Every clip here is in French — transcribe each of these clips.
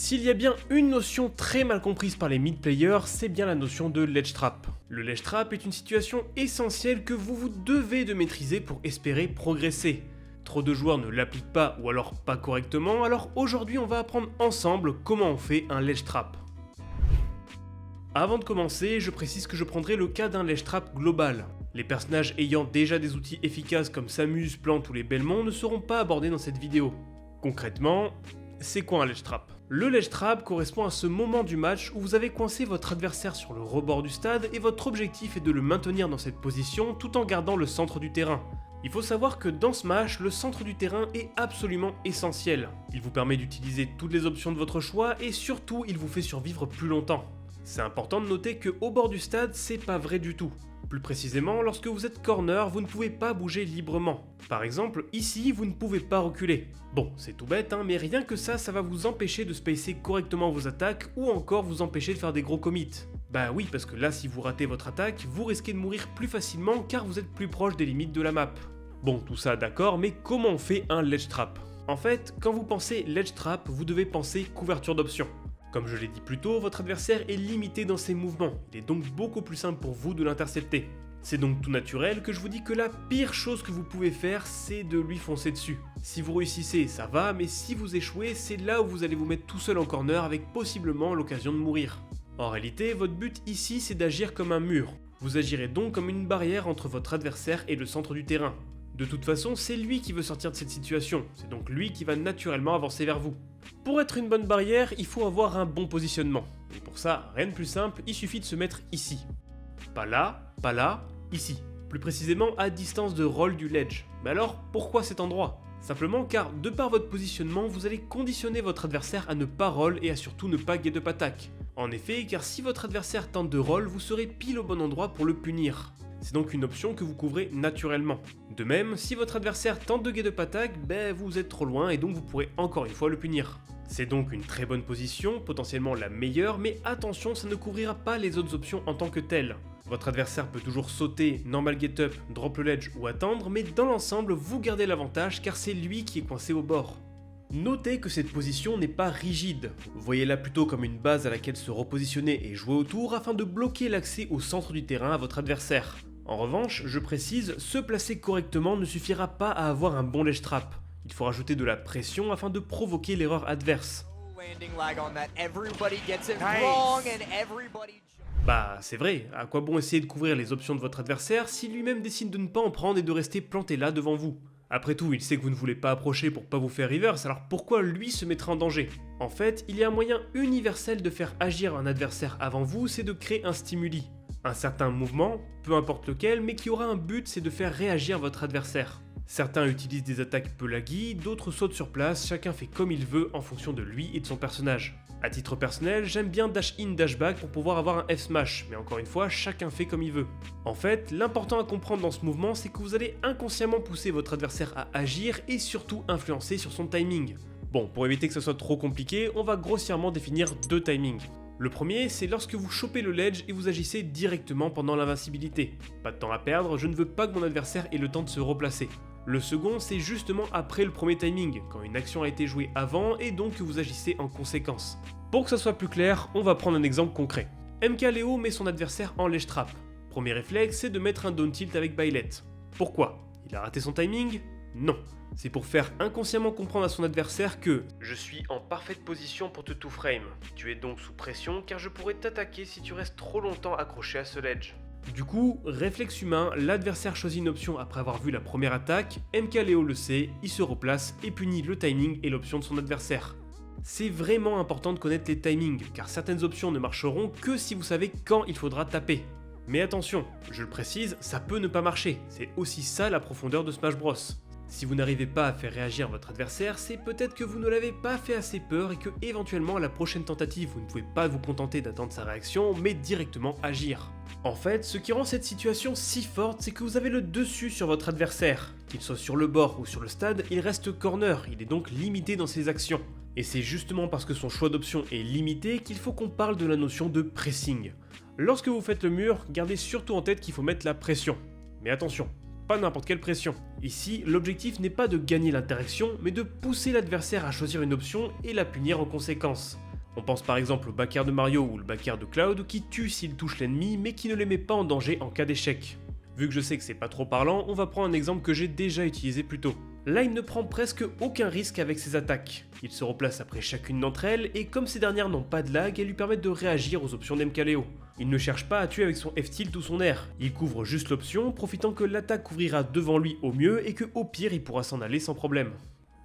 S'il y a bien une notion très mal comprise par les mid-players, c'est bien la notion de ledge trap. Le ledge trap est une situation essentielle que vous devez de maîtriser pour espérer progresser. Trop de joueurs ne l'appliquent pas ou alors pas correctement, alors aujourd'hui on va apprendre ensemble comment on fait un ledge trap. Avant de commencer, je précise que je prendrai le cas d'un ledge trap global. Les personnages ayant déjà des outils efficaces comme Samus, Plante ou les Belmont ne seront pas abordés dans cette vidéo. Concrètement, c'est quoi un ledge trap ? Le ledge trap correspond à ce moment du match où vous avez coincé votre adversaire sur le rebord du stade et votre objectif est de le maintenir dans cette position tout en gardant le centre du terrain. Il faut savoir que dans ce match, le centre du terrain est absolument essentiel. Il vous permet d'utiliser toutes les options de votre choix et surtout il vous fait survivre plus longtemps. C'est important de noter que au bord du stade, c'est pas vrai du tout. Plus précisément, lorsque vous êtes corner, vous ne pouvez pas bouger librement. Par exemple, ici, vous ne pouvez pas reculer. Bon, c'est tout bête, mais rien que ça va vous empêcher de spacer correctement vos attaques ou encore vous empêcher de faire des gros commits. Bah oui, parce que là, si vous ratez votre attaque, vous risquez de mourir plus facilement car vous êtes plus proche des limites de la map. Bon, tout ça d'accord, mais comment on fait un ledge trap ? En fait, quand vous pensez ledge trap, vous devez penser couverture d'options. Comme je l'ai dit plus tôt, votre adversaire est limité dans ses mouvements, il est donc beaucoup plus simple pour vous de l'intercepter. C'est donc tout naturel que je vous dis que la pire chose que vous pouvez faire, c'est de lui foncer dessus. Si vous réussissez, ça va, mais si vous échouez, c'est là où vous allez vous mettre tout seul en corner avec possiblement l'occasion de mourir. En réalité, votre but ici, c'est d'agir comme un mur. Vous agirez donc comme une barrière entre votre adversaire et le centre du terrain. De toute façon, c'est lui qui veut sortir de cette situation, c'est donc lui qui va naturellement avancer vers vous. Pour être une bonne barrière, il faut avoir un bon positionnement. Et pour ça, rien de plus simple, il suffit de se mettre ici. Pas là, ici. Plus précisément à distance de roll du ledge. Mais alors, pourquoi cet endroit ? Simplement car, de par votre positionnement, vous allez conditionner votre adversaire à ne pas roll et à surtout ne pas get up attack. En effet, car si votre adversaire tente de roll, vous serez pile au bon endroit pour le punir. C'est donc une option que vous couvrez naturellement. De même, si votre adversaire tente de get up attack, vous êtes trop loin et donc vous pourrez encore une fois le punir. C'est donc une très bonne position, potentiellement la meilleure, mais attention, ça ne couvrira pas les autres options en tant que telles. Votre adversaire peut toujours sauter, normal get up, drop le ledge ou attendre, mais dans l'ensemble, vous gardez l'avantage car c'est lui qui est coincé au bord. Notez que cette position n'est pas rigide, voyez-la plutôt comme une base à laquelle se repositionner et jouer autour afin de bloquer l'accès au centre du terrain à votre adversaire. En revanche, je précise, se placer correctement ne suffira pas à avoir un bon ledge trap. Il faut rajouter de la pression afin de provoquer l'erreur adverse. Bah c'est vrai, à quoi bon essayer de couvrir les options de votre adversaire si lui-même décide de ne pas en prendre et de rester planté là devant vous. Après tout, il sait que vous ne voulez pas approcher pour pas vous faire reverse, alors pourquoi lui se mettra en danger ? En fait, il y a un moyen universel de faire agir un adversaire avant vous, c'est de créer un stimuli. Un certain mouvement, peu importe lequel, mais qui aura un but, c'est de faire réagir votre adversaire. Certains utilisent des attaques peu laggy, d'autres sautent sur place, chacun fait comme il veut en fonction de lui et de son personnage. A titre personnel, j'aime bien dash in, dash back pour pouvoir avoir un F-smash, mais encore une fois, chacun fait comme il veut. En fait, l'important à comprendre dans ce mouvement, c'est que vous allez inconsciemment pousser votre adversaire à agir et surtout influencer sur son timing. Bon, pour éviter que ce soit trop compliqué, on va grossièrement définir deux timings. Le premier, c'est lorsque vous chopez le ledge et vous agissez directement pendant l'invincibilité. Pas de temps à perdre, je ne veux pas que mon adversaire ait le temps de se replacer. Le second, c'est justement après le premier timing, quand une action a été jouée avant et donc que vous agissez en conséquence. Pour que ça soit plus clair, on va prendre un exemple concret. MKLeo met son adversaire en ledge trap. Premier réflexe, c'est de mettre un down tilt avec Byleth. Pourquoi ? Il a raté son timing ? Non. C'est pour faire inconsciemment comprendre à son adversaire que « Je suis en parfaite position pour te two-frame. Tu es donc sous pression car je pourrais t'attaquer si tu restes trop longtemps accroché à ce ledge. » Du coup, réflexe humain, l'adversaire choisit une option après avoir vu la première attaque, MKLeo le sait, il se replace et punit le timing et l'option de son adversaire. C'est vraiment important de connaître les timings, car certaines options ne marcheront que si vous savez quand il faudra taper. Mais attention, je le précise, ça peut ne pas marcher, c'est aussi ça la profondeur de Smash Bros. Si vous n'arrivez pas à faire réagir votre adversaire, c'est peut-être que vous ne l'avez pas fait assez peur et que éventuellement à la prochaine tentative, vous ne pouvez pas vous contenter d'attendre sa réaction, mais directement agir. En fait, ce qui rend cette situation si forte, c'est que vous avez le dessus sur votre adversaire. Qu'il soit sur le bord ou sur le stade, il reste corner, il est donc limité dans ses actions. Et c'est justement parce que son choix d'options est limité qu'il faut qu'on parle de la notion de pressing. Lorsque vous faites le mur, gardez surtout en tête qu'il faut mettre la pression. Mais attention, pas n'importe quelle pression. Ici, l'objectif n'est pas de gagner l'interaction, mais de pousser l'adversaire à choisir une option et la punir en conséquence. On pense par exemple au backer de Mario ou le backer de Cloud qui tue s'il touche l'ennemi mais qui ne les met pas en danger en cas d'échec. Vu que je sais que c'est pas trop parlant, on va prendre un exemple que j'ai déjà utilisé plus tôt. Là, il ne prend presque aucun risque avec ses attaques. Il se replace après chacune d'entre elles, et comme ces dernières n'ont pas de lag, elles lui permettent de réagir aux options d'Mkaleo. Il ne cherche pas à tuer avec son F-tilt ou son R, il couvre juste l'option, profitant que l'attaque couvrira devant lui au mieux et que au pire il pourra s'en aller sans problème.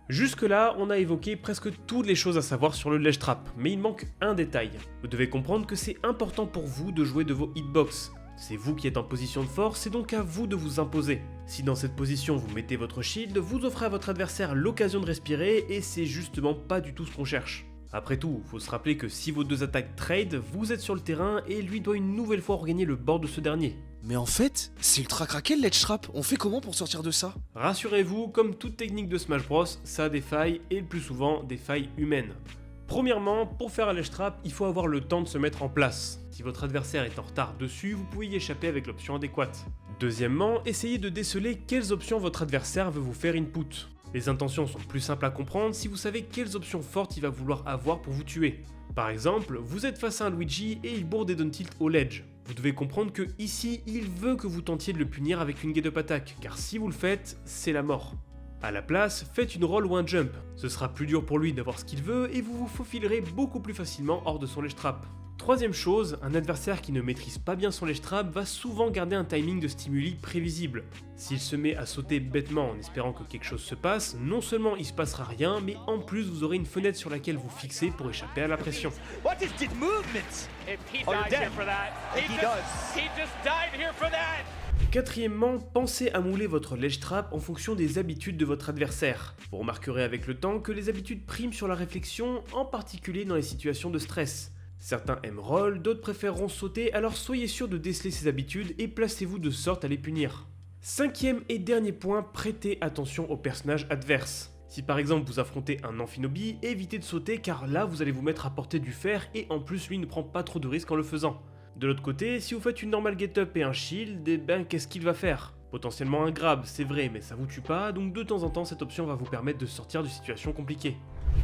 Jusque là, on a évoqué presque toutes les choses à savoir sur le ledge trap, mais il manque un détail. Vous devez comprendre que c'est important pour vous de jouer de vos hitbox. C'est vous qui êtes en position de force, c'est donc à vous de vous imposer. Si dans cette position vous mettez votre shield, vous offrez à votre adversaire l'occasion de respirer et c'est justement pas du tout ce qu'on cherche. Après tout, faut se rappeler que si vos deux attaques trade, vous êtes sur le terrain et lui doit une nouvelle fois regagner le bord de ce dernier. Mais en fait, c'est ultra craqué le ledge trap, on fait comment pour sortir de ça? Rassurez-vous, comme toute technique de Smash Bros, ça a des failles et le plus souvent des failles humaines. Premièrement, pour faire un ledge trap, il faut avoir le temps de se mettre en place. Si votre adversaire est en retard dessus, vous pouvez y échapper avec l'option adéquate. Deuxièmement, essayez de déceler quelles options votre adversaire veut vous faire input. Les intentions sont plus simples à comprendre si vous savez quelles options fortes il va vouloir avoir pour vous tuer. Par exemple, vous êtes face à un Luigi et il bourre des down tilt au ledge. Vous devez comprendre que ici, il veut que vous tentiez de le punir avec une get up attack, car si vous le faites, c'est la mort. A la place, faites une roll ou un jump. Ce sera plus dur pour lui d'avoir ce qu'il veut et vous vous faufilerez beaucoup plus facilement hors de son ledge trap. Troisième chose, un adversaire qui ne maîtrise pas bien son ledge trap va souvent garder un timing de stimuli prévisible. S'il se met à sauter bêtement en espérant que quelque chose se passe, non seulement il se passera rien, mais en plus vous aurez une fenêtre sur laquelle vous fixez pour échapper à la pression. What is this movement? Oh, you're dead. He does. He just died here for that. Quatrièmement, pensez à mouler votre ledge trap en fonction des habitudes de votre adversaire. Vous remarquerez avec le temps que les habitudes priment sur la réflexion, en particulier dans les situations de stress. Certains aiment roll, d'autres préféreront sauter, alors soyez sûr de déceler ces habitudes et placez-vous de sorte à les punir. Cinquième et dernier point, prêtez attention aux personnages adverses. Si par exemple vous affrontez un Amphinobi, évitez de sauter car là vous allez vous mettre à portée du fer et en plus lui ne prend pas trop de risques en le faisant. De l'autre côté, si vous faites une normale get-up et un shield, eh ben qu'est-ce qu'il va faire? Potentiellement un grab, c'est vrai, mais ça vous tue pas, donc de temps en temps cette option va vous permettre de sortir de situations compliquées.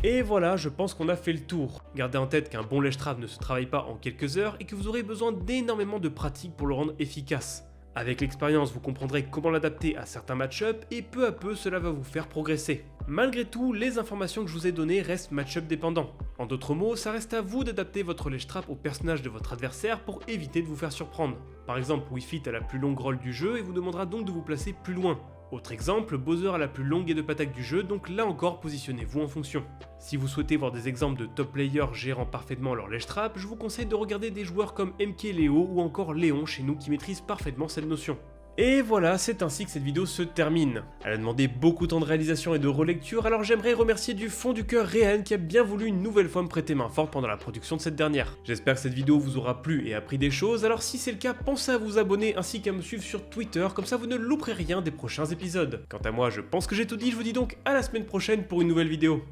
Et voilà, je pense qu'on a fait le tour. Gardez en tête qu'un bon ledge trap ne se travaille pas en quelques heures et que vous aurez besoin d'énormément de pratique pour le rendre efficace. Avec l'expérience, vous comprendrez comment l'adapter à certains match-up et peu à peu cela va vous faire progresser. Malgré tout, les informations que je vous ai données restent match-up dépendants. En d'autres mots, ça reste à vous d'adapter votre ledge trap au personnage de votre adversaire pour éviter de vous faire surprendre. Par exemple, Wii Fit a la plus longue roll du jeu et vous demandera donc de vous placer plus loin. Autre exemple, Bowser a la plus longue get-up attack du jeu, donc là encore positionnez-vous en fonction. Si vous souhaitez voir des exemples de top players gérant parfaitement leur ledge trap, je vous conseille de regarder des joueurs comme Mkaleo ou encore Léon chez nous qui maîtrisent parfaitement cette notion. Et voilà, c'est ainsi que cette vidéo se termine. Elle a demandé beaucoup de temps de réalisation et de relecture, alors j'aimerais remercier du fond du cœur Réan qui a bien voulu une nouvelle fois me prêter main forte pendant la production de cette dernière. J'espère que cette vidéo vous aura plu et appris des choses, alors si c'est le cas, pensez à vous abonner ainsi qu'à me suivre sur Twitter, comme ça vous ne louperez rien des prochains épisodes. Quant à moi, je pense que j'ai tout dit, je vous dis donc à la semaine prochaine pour une nouvelle vidéo.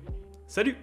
Salut!